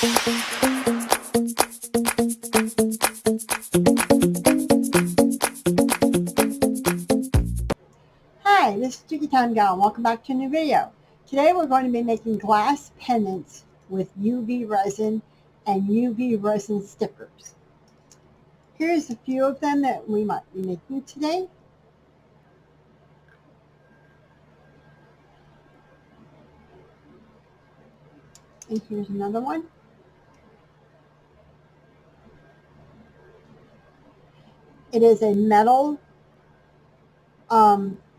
Hi, this is Sticky Time Gal, and welcome back to a new video. Today we're going to be making glass pendants with UV resin and UV resin stickers. Here's a few of them that we might be making today. And here's another one. It is a metal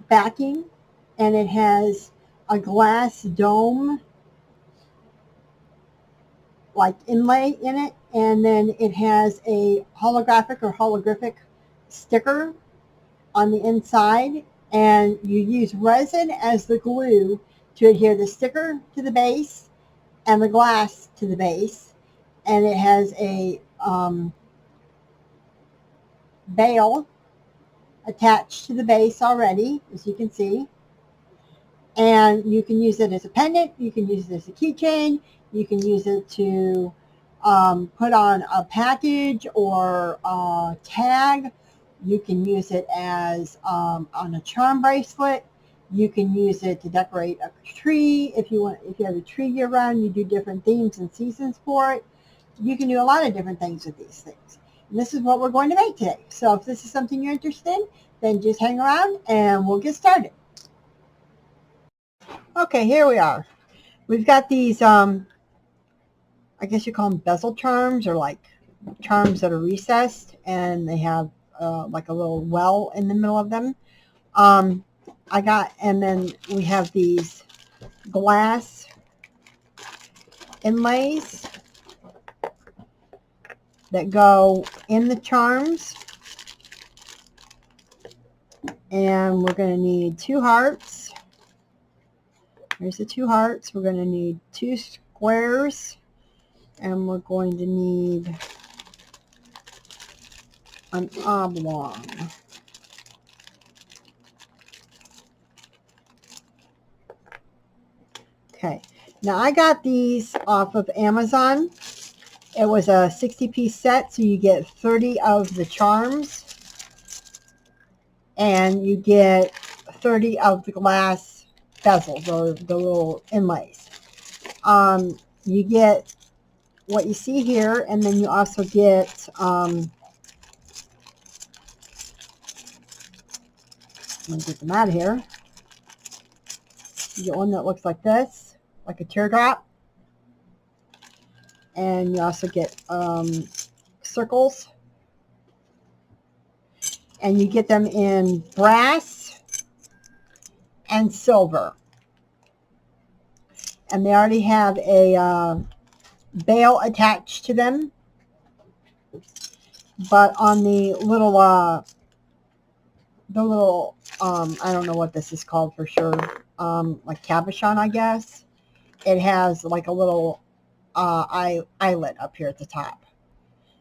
backing, and it has a glass dome like inlay in it, and then it has a holographic sticker on the inside, and you use resin as the glue to adhere the sticker to the base and the glass to the base, and it has a bail attached to the base already, as you can see, and you can use it as a pendant, you can use it as a keychain, you can use it to put on a package or a tag. You can use it as on a charm bracelet. You can use it to decorate a tree. If you have a tree year round, you do different themes and seasons for it. You can do a lot of different things with these things. And this is what we're going to make today. So if this is something you're interested in, then just hang around and we'll get started. Okay, here we are. We've got these, I guess you call them bezel charms, or like charms that are recessed, and they have like a little well in the middle of them. And then we have these glass inlays that go in the charms, and we're going to need 2 hearts. Here's the 2 hearts. We're going to need 2 squares, and we're going to need an oblong. Okay, now I got these off of Amazon. It was a 60-piece set, so you get 30 of the charms, and you get 30 of the glass bezels, or the little inlays. You get what you see here, and then you also get let me get them out of here. You get one that looks like this, like a teardrop, and you also get circles, and you get them in brass and silver, and they already have a bail attached to them, but on the little I don't know what this is called for sure, like cabochon, I guess, it has like a little eyelet up here at the top.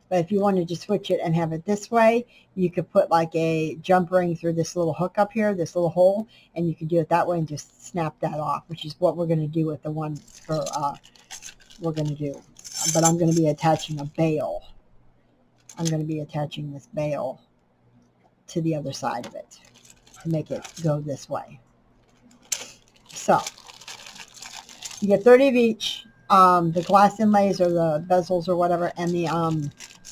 But if you wanted to switch it and have it this way, you could put like a jump ring through this little hook up here, this little hole, and you could do it that way and just snap that off, which is what we're going to do with the one for we're going to do. But I'm going to be attaching a bail. I'm going to be attaching this bail to the other side of it to make it go this way. So you get 30 of each, the glass inlays or the bezels or whatever, and the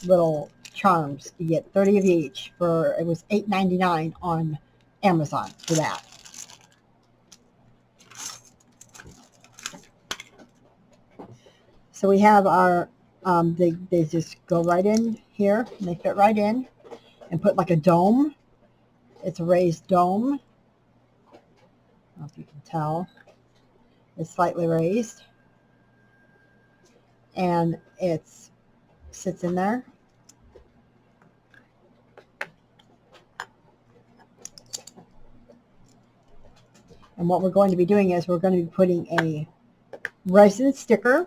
little charms. You get 30 of each for, it was $8.99 on Amazon for that. So we have our, they just go right in here, and they fit right in, and put like a dome. It's a raised dome. I don't know if you can tell. It's slightly raised, and it sits in there. And what we're going to be doing is we're going to be putting a resin sticker.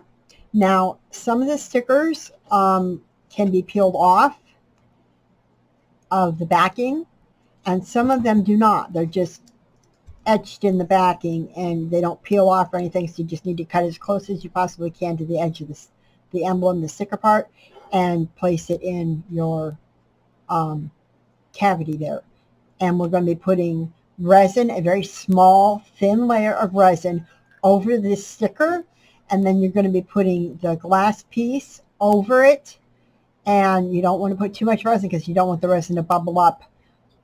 Now, some of the stickers can be peeled off of the backing, and some of them do not. They're just etched in the backing, and they don't peel off or anything, so you just need to cut as close as you possibly can to the edge of the emblem, the sticker part, and place it in your cavity there. And we're going to be putting resin, a very small, thin layer of resin over this sticker. And then you're going to be putting the glass piece over it. And you don't want to put too much resin because you don't want the resin to bubble up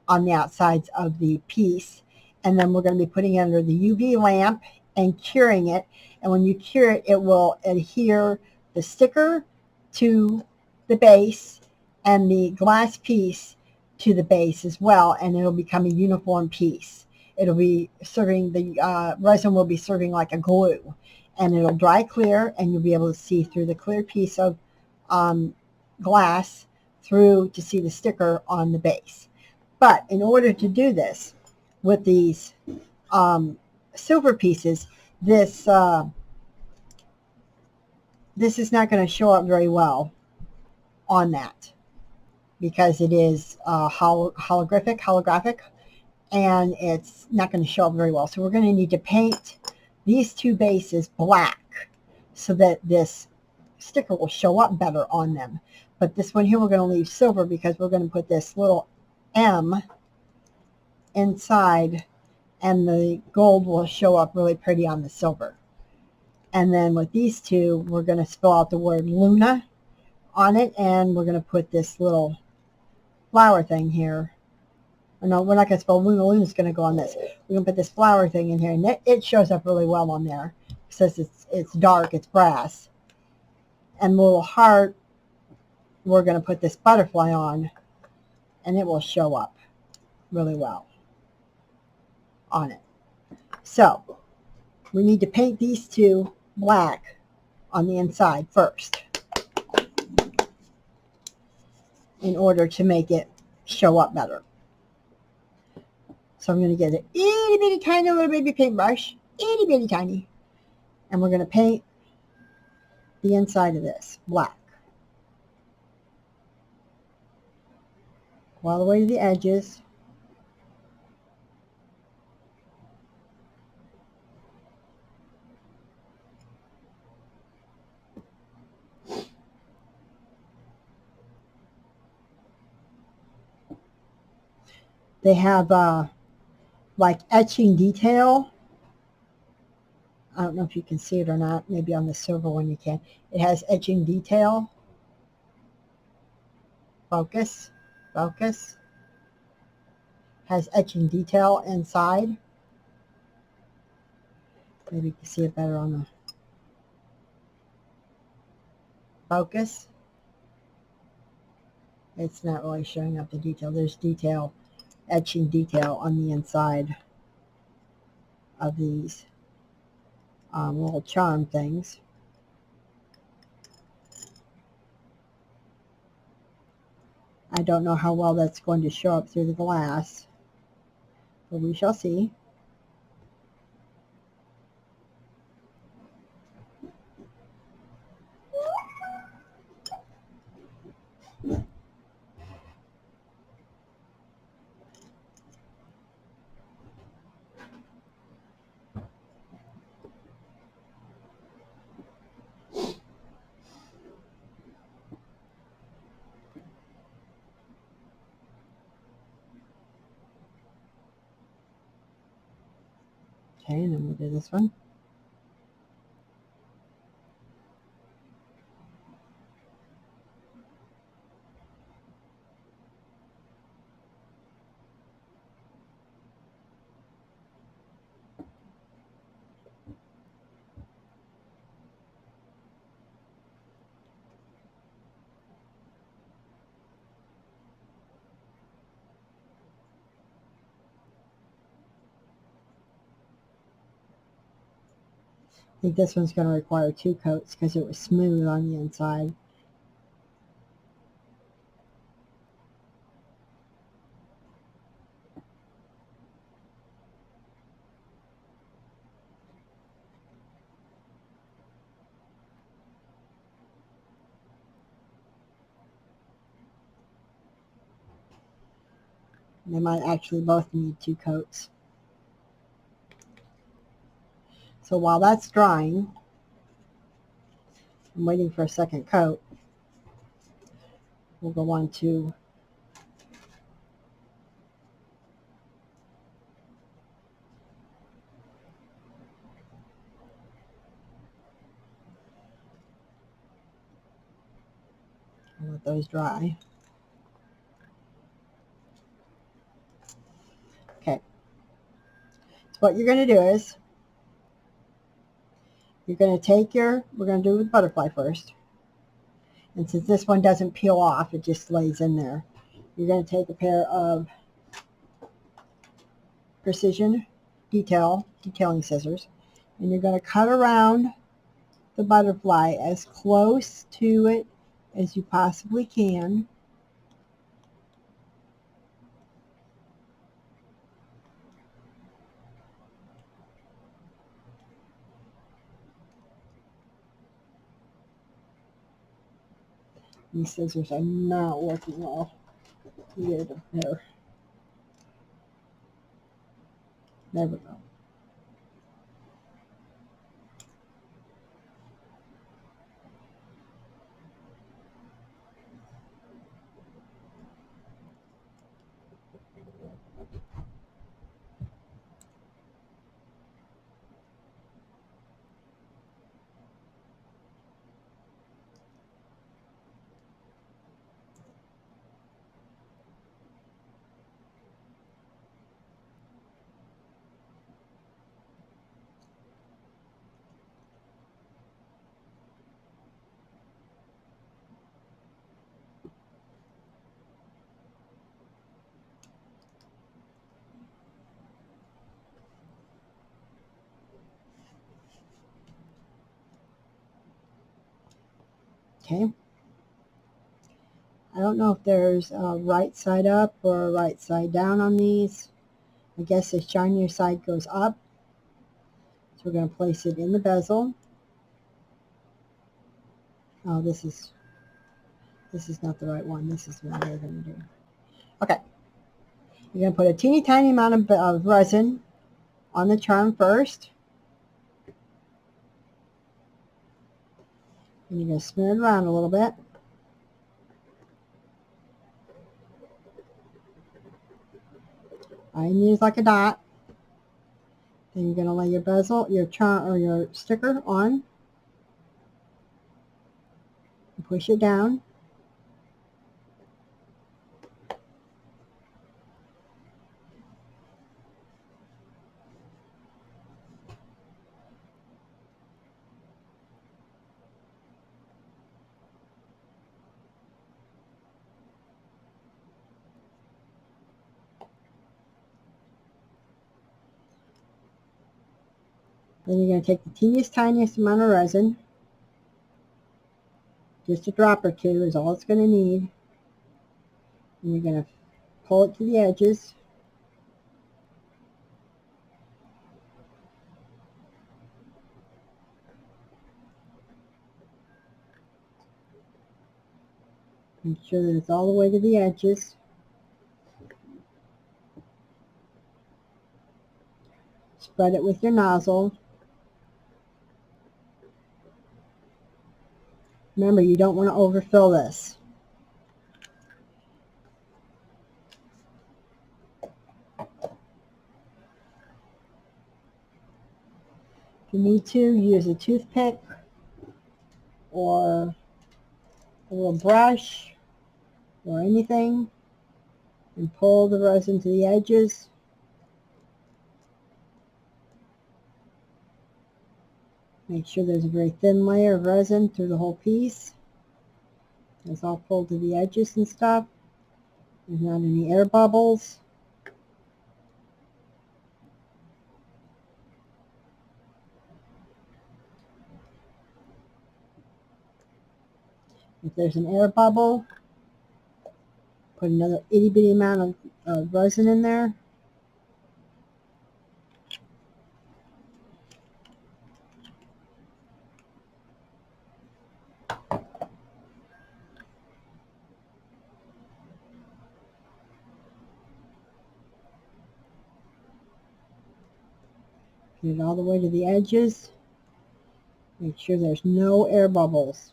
on the outsides of the piece. And then we're going to be putting it under the UV lamp and curing it. And when you cure it, it will adhere the sticker to the base and the glass piece to the base as well, and it'll become a uniform piece. It'll be serving, the resin will be serving like a glue, and it'll dry clear, and you'll be able to see through the clear piece of glass through to see the sticker on the base. But in order to do this with these silver pieces, this is not going to show up very well on that because it is holographic, and it's not going to show up very well. So we're going to need to paint these two bases black so that this sticker will show up better on them. But this one here we're going to leave silver because we're going to put this little M inside, and the gold will show up really pretty on the silver. And then with these two, we're going to spell out the word Luna on it, and we're going to put this little flower thing here. Oh, no, we're not going to spell Luna. Luna's going to go on this. We're going to put this flower thing in here, and it shows up really well on there. It says it's dark, it's brass. And the little heart, we're going to put this butterfly on, and it will show up really well on it. So we need to paint these two black on the inside first in order to make it show up better. So I'm going to get an itty bitty tiny little baby paintbrush, itty bitty tiny, and we're going to paint the inside of this black. Go all the way to the edges. They have like etching detail. I don't know if you can see it or not. Maybe on the silver one you can. It has etching detail. Focus. Focus. Has etching detail inside. Maybe you can see it better on the focus. It's not really showing up the detail. There's detail, etching detail on the inside of these little charm things. I don't know how well that's going to show up through the glass, but we shall see. Okay, and then we'll do this one. I think this one's going to require 2 coats because it was smooth on the inside. They might actually both need 2 coats. So while that's drying, I'm waiting for a second coat. We'll go on to I'll let those dry. Okay. So what you're going to do is you're going to take we're going to do the butterfly first. And since this one doesn't peel off, it just lays in there. You're going to take a pair of precision detailing scissors, and you're going to cut around the butterfly as close to it as you possibly can. These scissors are not working well. Get it there. There we go. Okay. I don't know if there's a right side up or a right side down on these. I guess the shinier side goes up. So we're going to place it in the bezel. Oh, this is not the right one. This is what we're going to do. Okay. You're going to put a teeny tiny amount of resin on the charm first. And you're going to smear it around a little bit. All you need is like a dot. Then you're going to lay your bezel, your charm or your sticker on. And push it down. Then you're going to take the teeniest, tiniest amount of resin. Just a drop or two is all it's going to need. And you're going to pull it to the edges. Make sure that it's all the way to the edges. Spread it with your nozzle. Remember, you don't want to overfill this. If you need to, use a toothpick or a little brush or anything and pull the resin to the edges. Make sure there's a very thin layer of resin through the whole piece. It's all pulled to the edges and stuff. There's not any air bubbles. If there's an air bubble, put another itty bitty amount of resin in there. Get it all the way to the edges. Make sure there's no air bubbles.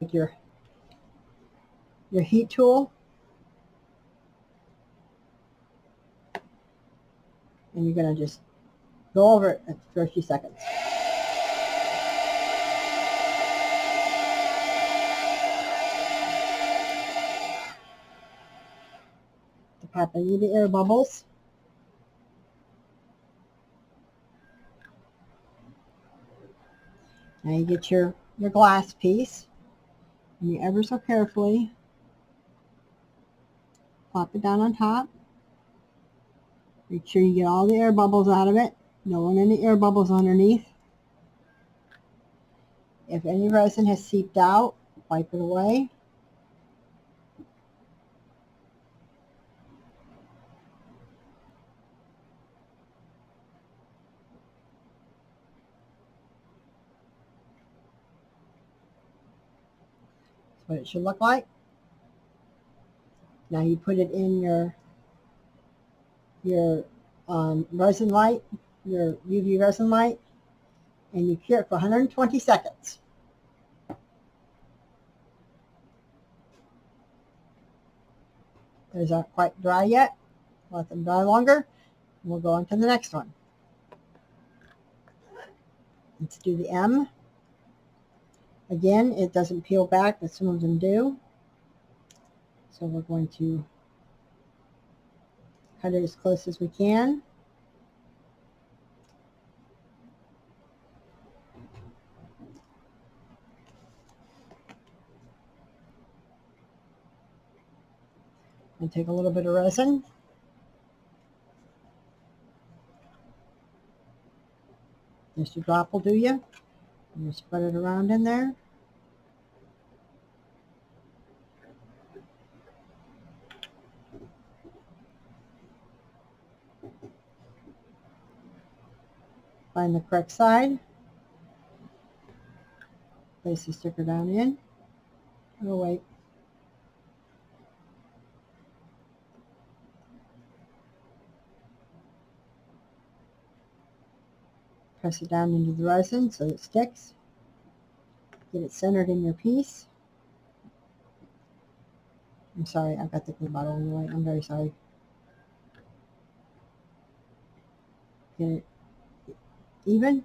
Take your heat tool, and you're going to just go over it for a few seconds. To pop any of the air bubbles. Now you get your glass piece, and you ever so carefully plop it down on top. Make sure you get all the air bubbles out of it. Don't want any air bubbles underneath. If any resin has seeped out, wipe it away. That's what it should look like. Now you put it in your resin light, your UV resin light, and you cure it for 120 seconds. Those aren't quite dry yet. Let them dry longer, and we'll go on to the next one. Let's do the M. Again, it doesn't peel back, but some of them do. So we're going to cut it as close as we can. And take a little bit of resin. Just a drop will do you. And you spread it around in there. Find the correct side. Place the sticker down in. Oh wait. Press it down into the resin so it sticks. Get it centered in your piece. I'm sorry, I've got the glue bottle in the way. I'm very sorry. Get it even.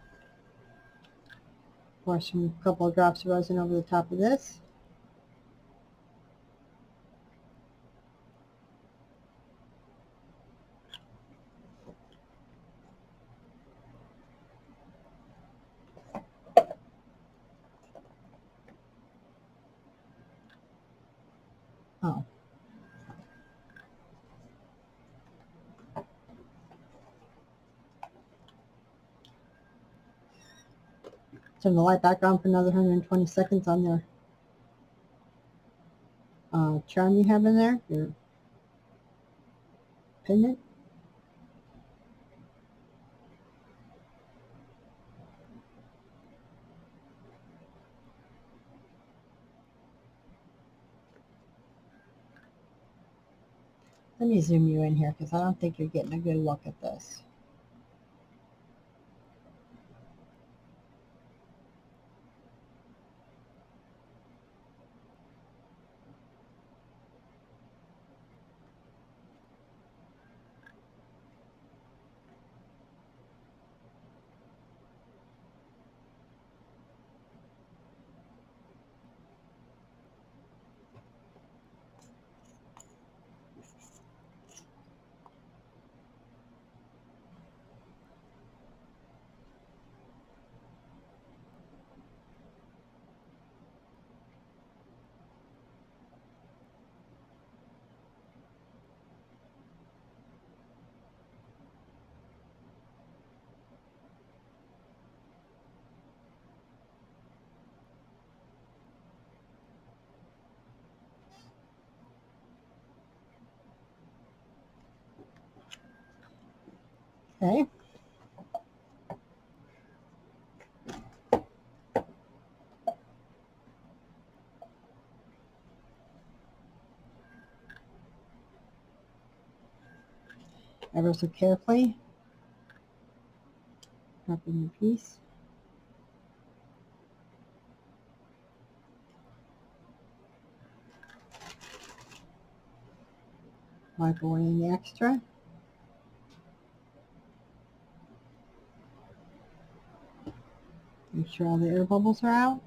Pour some couple of drops of resin over the top of this. Oh. Turn the light back on for another 120 seconds on their charm you have in there, your pendant. Let me zoom you in here because I don't think you're getting a good look at this. Okay. ever so carefully. Drop in your piece. Wipe away any extra. Make sure all the air bubbles are out.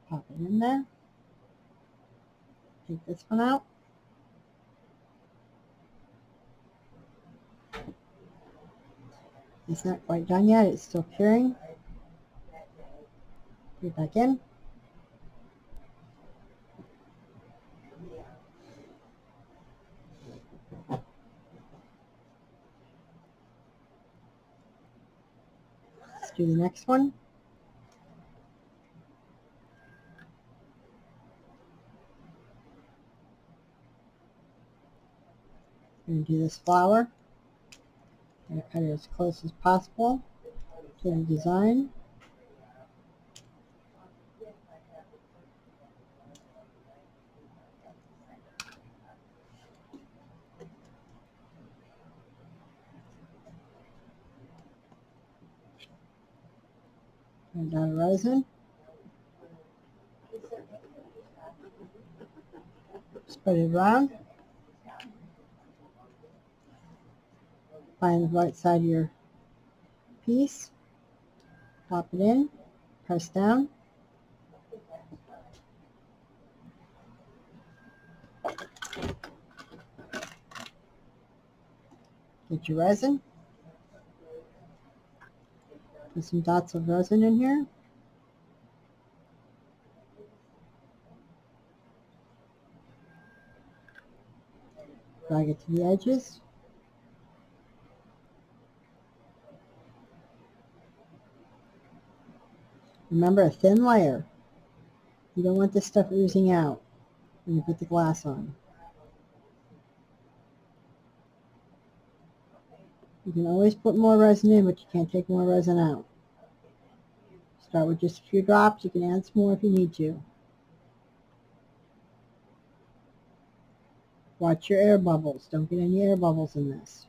Pop it in there. Take this one out. It's not quite done yet. It's still curing. Put it back in. Let's do the next one. I'm going to do this flower. I'm going to cut it as close as possible to the design. And down resin. Spread it around. Find the right side of your piece. Pop it in. Press down. Get your resin. Put some dots of resin in here. Drag it to the edges. Remember, a thin layer. You don't want this stuff oozing out when you put the glass on. You can always put more resin in, but you can't take more resin out. Start with just a few drops. You can add some more if you need to. Watch your air bubbles. Don't get any air bubbles in this.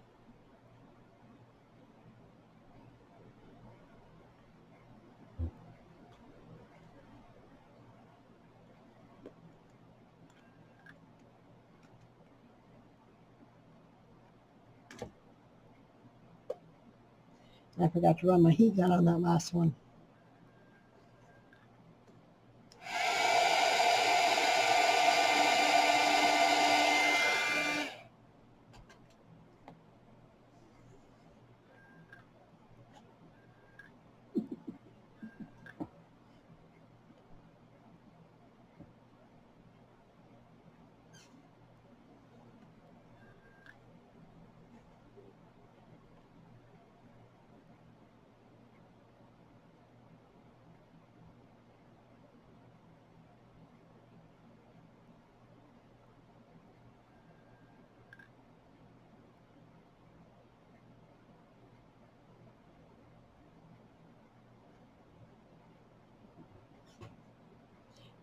And I forgot to run my heat gun on that last one.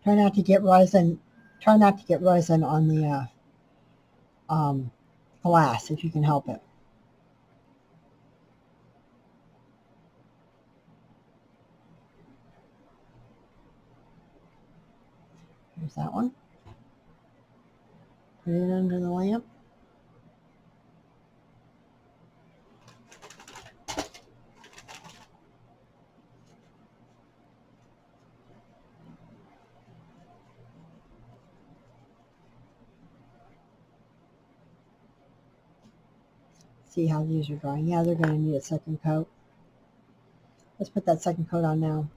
Try not to get resin. Try not to get resin on the glass if you can help it. Here's that one. Put it under the lamp. See how these are drying. Yeah, they're going to need a second coat. Let's put that second coat on now.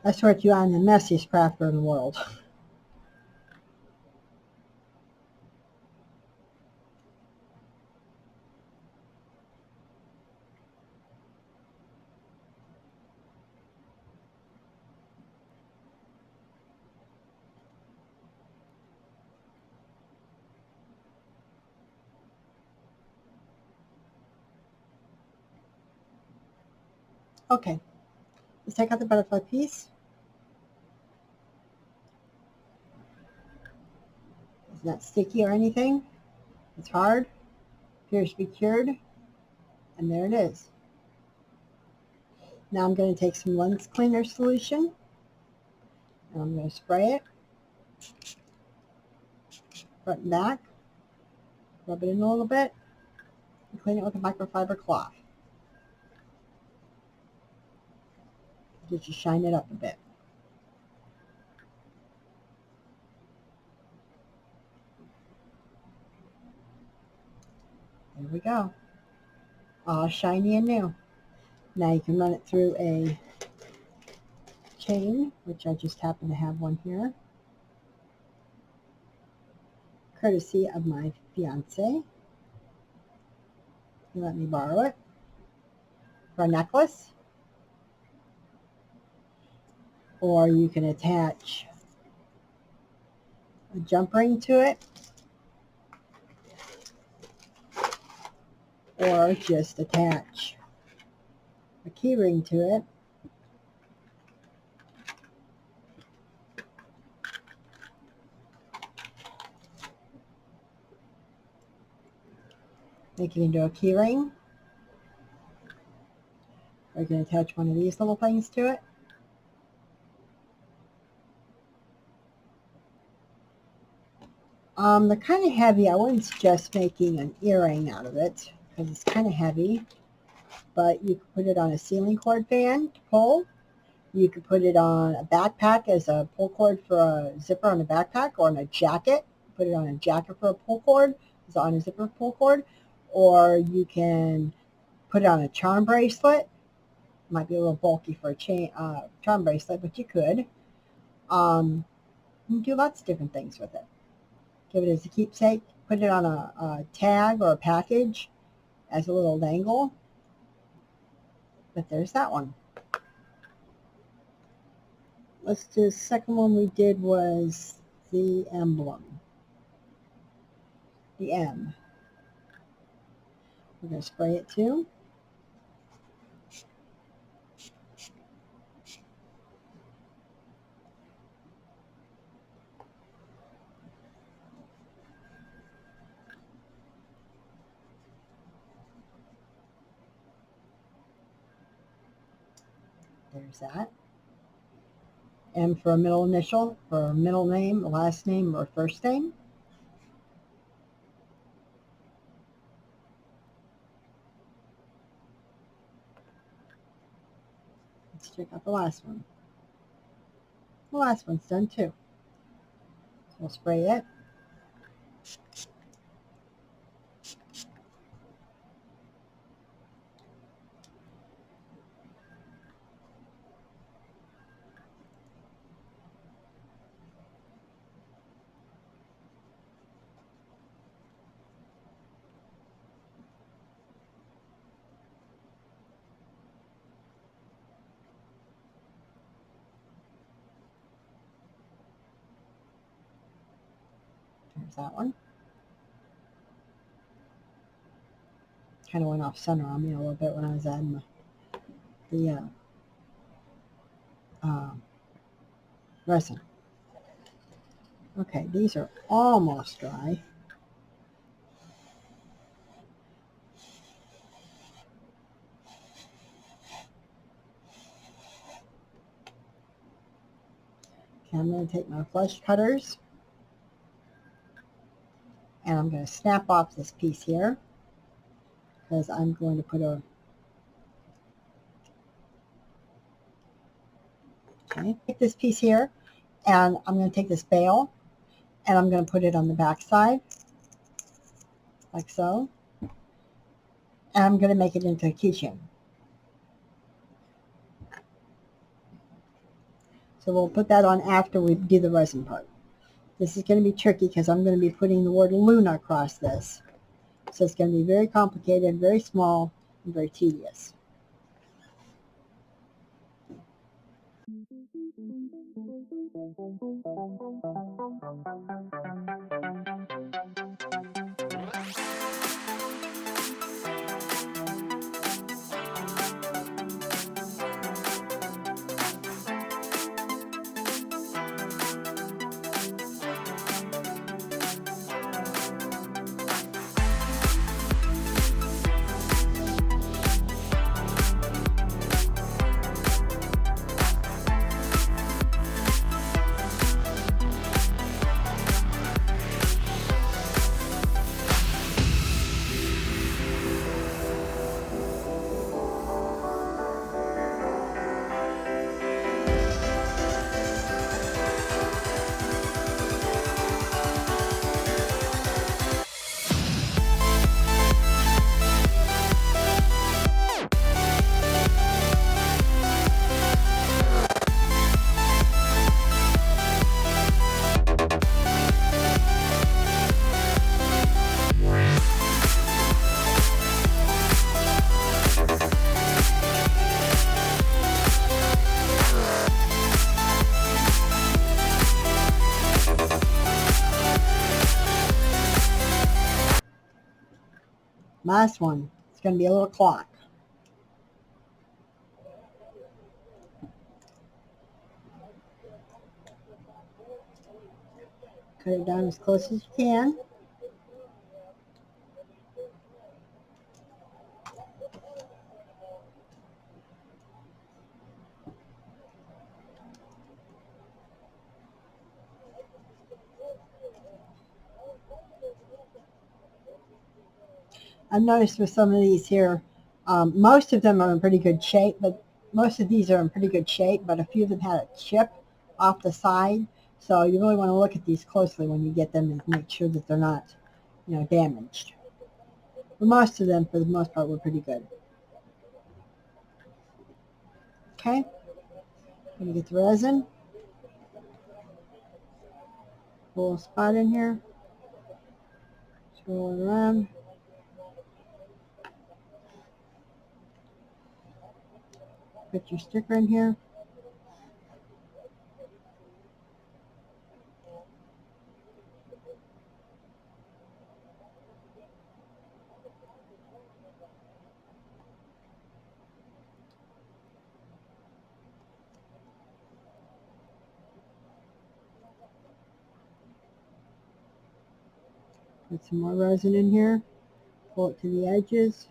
I swear to you, I'm the messiest crafter in the world. Okay, let's take out the butterfly piece. It's not sticky or anything. It's hard. Appears to be cured. And there it is. Now I'm going to take some lens cleaner solution. And I'm going to spray it. Front and back. Rub it in a little bit. And clean it with a microfiber cloth. Just shine it up a bit. There we go. All shiny and new. Now you can run it through a chain, which I just happen to have one here, courtesy of my fiance. He let me borrow it for a necklace, or you can attach a jump ring to it, or just attach a key ring to it. Make it into a key ring. Or you can attach one of these little things to it. They're kind of heavy. I wouldn't suggest making an earring out of it because it's kind of heavy. But you could put it on a ceiling cord fan to pull. You could put it on a backpack as a pull cord for a zipper on a backpack, or on a jacket. Put it on a jacket for a pull cord. It's on a zipper pull cord. Or you can put it on a charm bracelet. Might be a little bulky for a charm bracelet, but you could. You can do lots of different things with it. Give it as a keepsake. Put it on a tag or a package as a little dangle. But there's that one. Let's do the second one we did was the emblem. The M. We're going to spray it too. There's that. M for a middle initial, for a middle name, a last name, or first name. Let's check out the last one. The last one's done too. So we'll spray it. There's that one. Kind of went off center on me a little bit when I was adding the resin. Okay, these are almost dry. Okay, I'm going to take my flush cutters and I'm going to snap off this piece here because I'm going to put a take this piece here and I'm going to take this bail and I'm going to put it on the back side like so, and I'm going to make it into a keychain. So we'll put that on after we do the resin part. This is going to be tricky because I'm going to be putting the word Luna across this. So it's going to be very complicated, very small, and very tedious. Last one. It's going to be a little clock. Cut it down as close as you can. I've noticed with some of these here, most of them are in pretty good shape, but most of these are in pretty good shape, but a few of them had a chip off the side. So you really want to look at these closely when you get them and make sure that they're not, damaged. But most of them, for the most part, were pretty good. Okay, I'm going to get the resin. Pull a spot in here. Swirl it around. Put your sticker in here. Put some more resin in here. Pull it to the edges.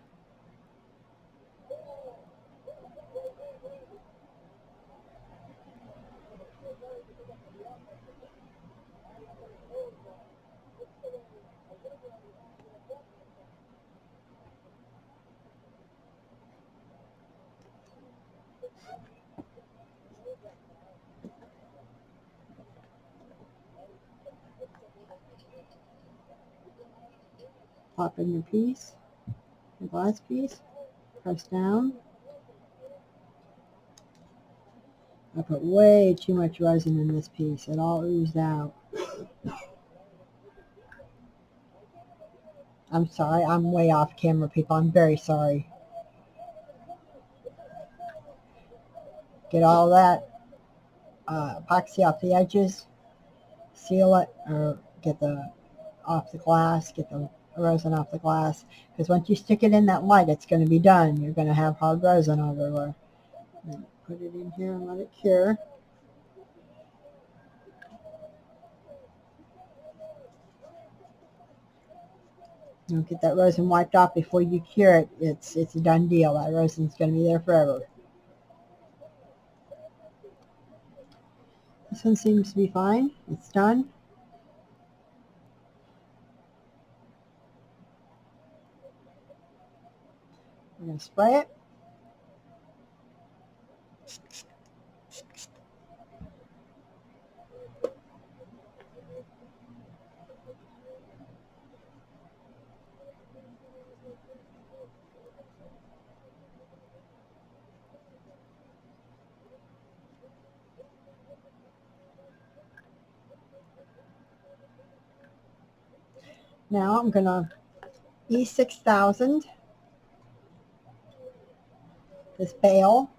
Pop in your piece, your glass piece. Press down. I put way too much resin in this piece. It all oozed out. I'm sorry. I'm way off camera, people. I'm very sorry. Get all that epoxy off the edges. Seal it, or get the off the glass. Get the resin off the glass. Because once you stick it in that light, it's going to be done. You're going to have hard resin everywhere. Then put it in here and let it cure. Get that resin wiped off before you cure it. It's a done deal. That resin's going to be there forever. This one seems to be fine. It's done. We're going to spray it. Now I'm going to E6000 this bale.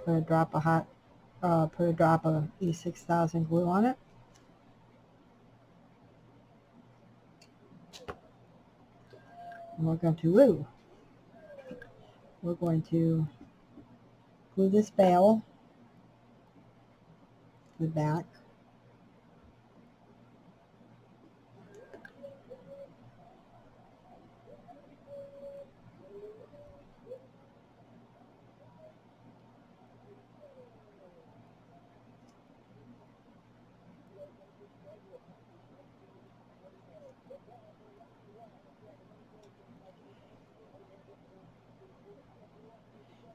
Put a drop of E6000 glue on it. And we're going to glue this bale to the back.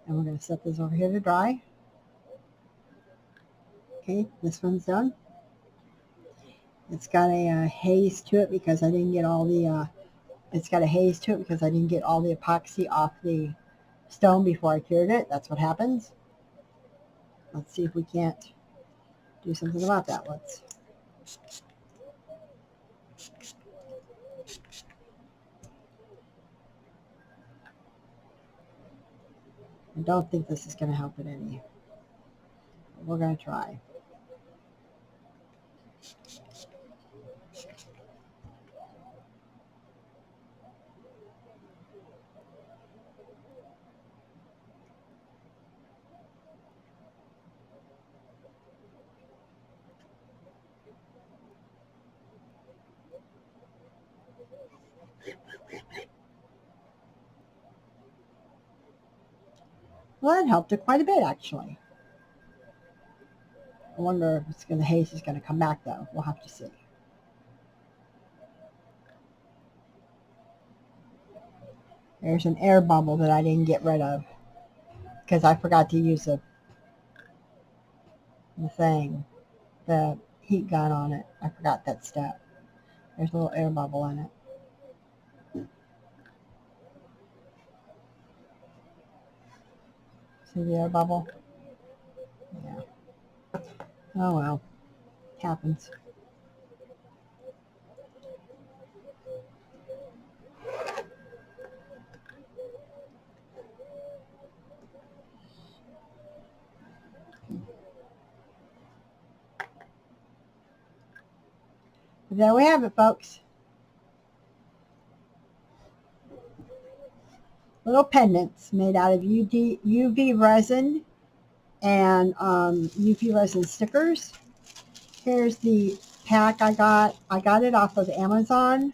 And we're going to set this over here to dry. Okay, this one's done. It's got a haze to it because I didn't get all the epoxy off the stone before I cured it. That's what happens. Let's see if we can't do something about that. I don't think this is going to help it any. But we're going to try. Well, it helped it quite a bit, actually. I wonder if the haze is going to come back, though. We'll have to see. There's an air bubble that I didn't get rid of because I forgot to use the heat gun on it. I forgot that step. There's a little air bubble in it. See the air bubble? Yeah. Oh well. Happens. But there we have it, folks. Little pendants made out of UV resin and UV resin stickers. Here's the pack I got. I got it off of Amazon,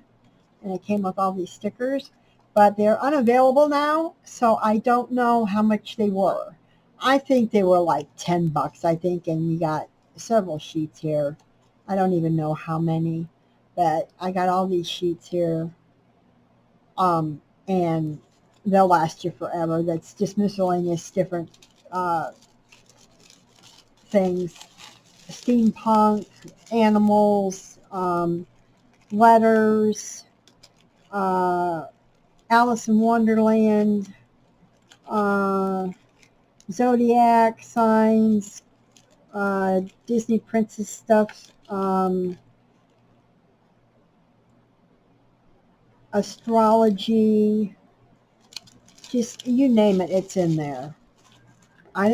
and it came with all these stickers. But they're unavailable now, so I don't know how much they were. I think they were like 10 bucks, I think, and you got several sheets here. I don't even know how many, but I got all these sheets here, and they'll last you forever. That's just miscellaneous different things, steampunk, animals, letters, Alice in Wonderland, zodiac signs, Disney princess stuff, astrology, just you name it, it's in there. I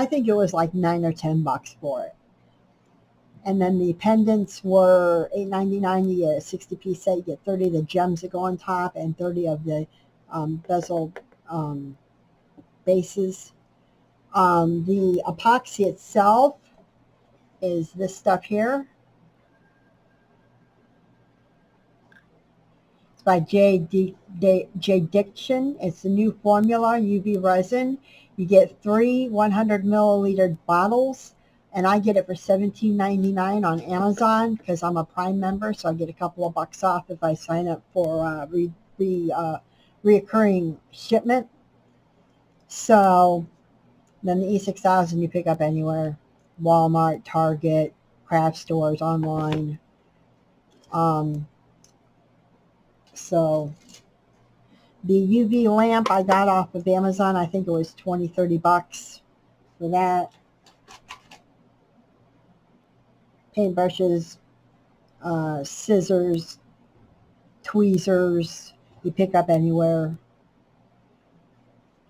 think it was like 9 or 10 bucks for it. And then the pendants were $8.99. You get a 60-piece set. You get 30 of the gems that go on top and 30 of the bezel bases. The epoxy itself is this stuff here. It's by J. Diction. It's the new formula, UV resin. You get 3 100 milliliter bottles, and I get it for $17.99 on Amazon because I'm a Prime member, so I get a couple of bucks off if I sign up for reoccurring shipment. So then the E6000 you pick up anywhere, Walmart, Target, craft stores, online. So the UV lamp I got off of Amazon, I think it was 20, 30 bucks for that. paintbrushes, scissors, tweezers, you pick up anywhere.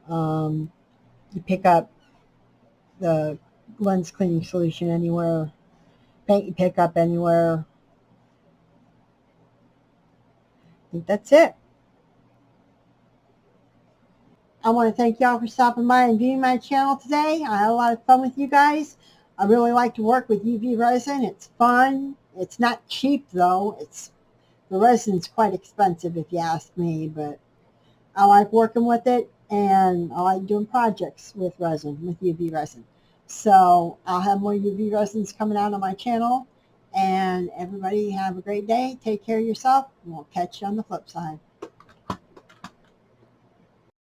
You pick up the lens cleaning solution anywhere. Paint you pick up anywhere. I think that's it. I want to thank y'all for stopping by and viewing my channel today. I had a lot of fun with you guys. I really like to work with UV resin. It's fun. It's not cheap though. The resin's quite expensive if you ask me, but I like working with it, and I like doing projects with resin, with UV resin. So I'll have more UV resins coming out on my channel, and everybody have a great day. Take care of yourself, and we'll catch you on the flip side.